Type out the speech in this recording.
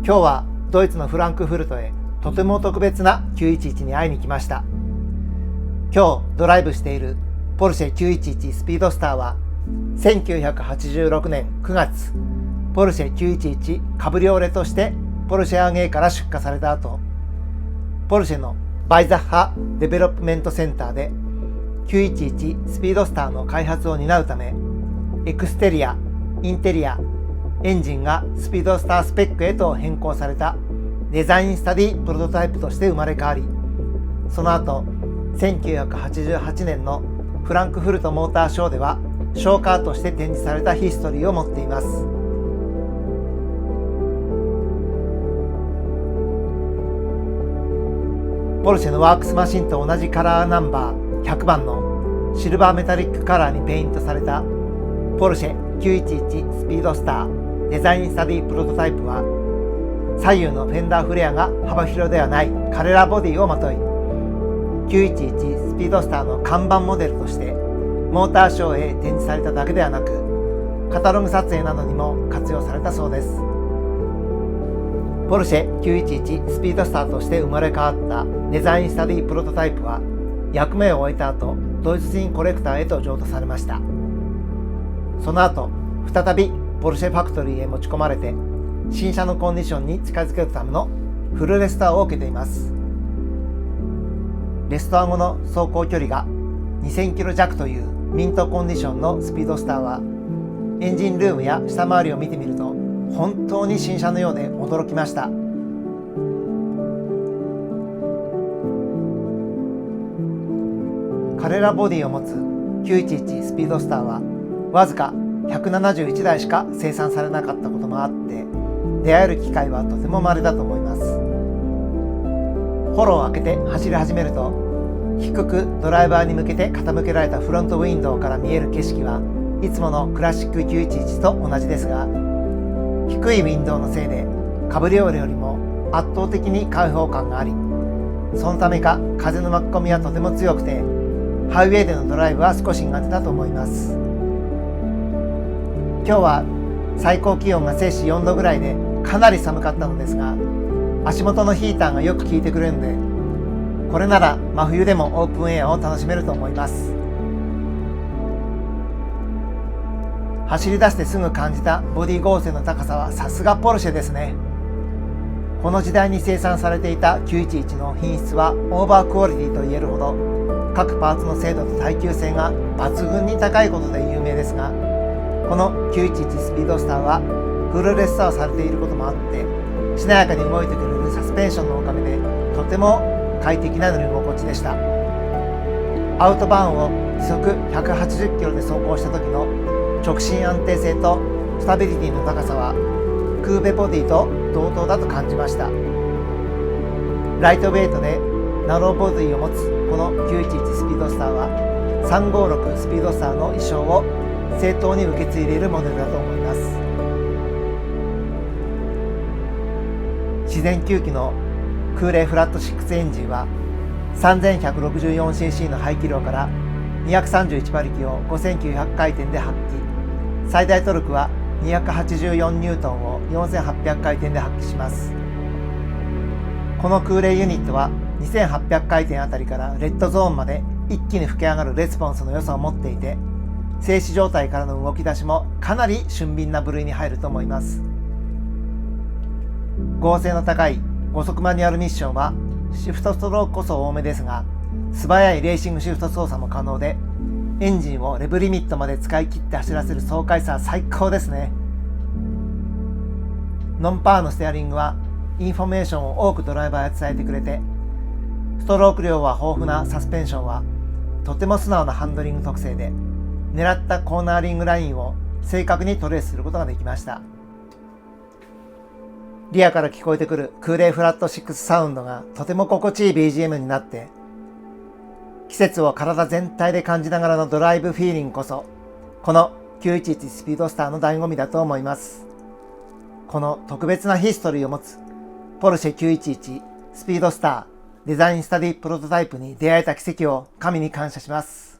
今日はドイツのフランクフルトへとても特別な911に会いに来ました。今日ドライブしているポルシェ911スピードスターは1986年9月ポルシェ911カブリオレとしてポルシェ AG から出荷された後、ポルシェのバイザッハデベロップメントセンターで911スピードスターの開発を担うため、エクステリア、インテリア、エンジンがスピードスタースペックへと変更されたデザインスタディプロトタイプとして生まれ変わり、その後1988年のフランクフルトモーターショーではショーカーとして展示されたヒストリーを持っています。ポルシェのワークスマシンと同じカラーナンバー100番のシルバーメタリックカラーにペイントされたポルシェ911スピードスターデザインスタディプロトタイプは、左右のフェンダーフレアが幅広ではないカレラボディをまとい、911スピードスターの看板モデルとしてモーターショーへ展示されただけではなく、カタログ撮影などにも活用されたそうです。ポルシェ911スピードスターとして生まれ変わったデザインスタディプロトタイプは、役目を終えた後ドイツ人コレクターへと譲渡されました。その後再びポルシェファクトリーへ持ち込まれて、新車のコンディションに近づけるためのフルレストアを受けています。レストア後の走行距離が2000キロ弱というミントコンディションのスピードスターは、エンジンルームや下回りを見てみると本当に新車のようで驚きました。カレラボディを持つ911スピードスターはわずか171台しか生産されなかったこともあって、出会える機会はとても稀だと思います。ホロを開けて走り始めると、低くドライバーに向けて傾けられたフロントウィンドウから見える景色はいつものクラシック911と同じですが、低いウィンドウのせいでカブリオレよりも圧倒的に開放感があり、そのためか風の巻き込みはとても強くて、ハイウェイでのドライブは少し苦手だと思います。今日は最高気温が摂氏4度ぐらいでかなり寒かったのですが、足元のヒーターがよく効いてくれるので、これなら真冬でもオープンエアを楽しめると思います。走り出してすぐ感じたボディ剛性の高さはさすがポルシェですね。この時代に生産されていた911の品質はオーバークオリティと言えるほど、各パーツの精度と耐久性が抜群に高いことで有名ですが、この911スピードスターはフルレストアされていることもあって、しなやかに動いてくれるサスペンションのおかげでとても快適な乗り心地でした。アウトバーンを時速180キロで走行した時の直進安定性とスタビリティの高さはクーベボディと同等だと感じました。ライトウェイトでナローボディを持つこの911スピードスターは、356スピードスターの意匠を正当に受け継いでいるモデルだと思います。自然吸気の空冷フラット6エンジンは 3164cc の排気量から231馬力を5900回転で発揮、最大トルクは284ニュートンを4800回転で発揮します。この空冷ユニットは2800回転あたりからレッドゾーンまで一気に吹き上がるレスポンスの良さを持っていて、静止状態からの動き出しもかなり俊敏な部類に入ると思います。剛性の高い5速マニュアルミッションはシフトストロークこそ多めですが、素早いレーシングシフト操作も可能で、エンジンをレブリミットまで使い切って走らせる爽快さは最高ですね。ノンパワーのステアリングはインフォメーションを多くドライバーへ伝えてくれて、ストローク量は豊富なサスペンションはとても素直なハンドリング特性で、狙ったコーナーリングラインを正確にトレースすることができました。リアから聞こえてくる空冷フラット6サウンドがとても心地いい BGM になって、季節を体全体で感じながらのドライブフィーリングこそ、この911スピードスターの醍醐味だと思います。この特別なヒストリーを持つポルシェ911スピードスターデザインスタディプロトタイプに出会えた奇跡を神に感謝します。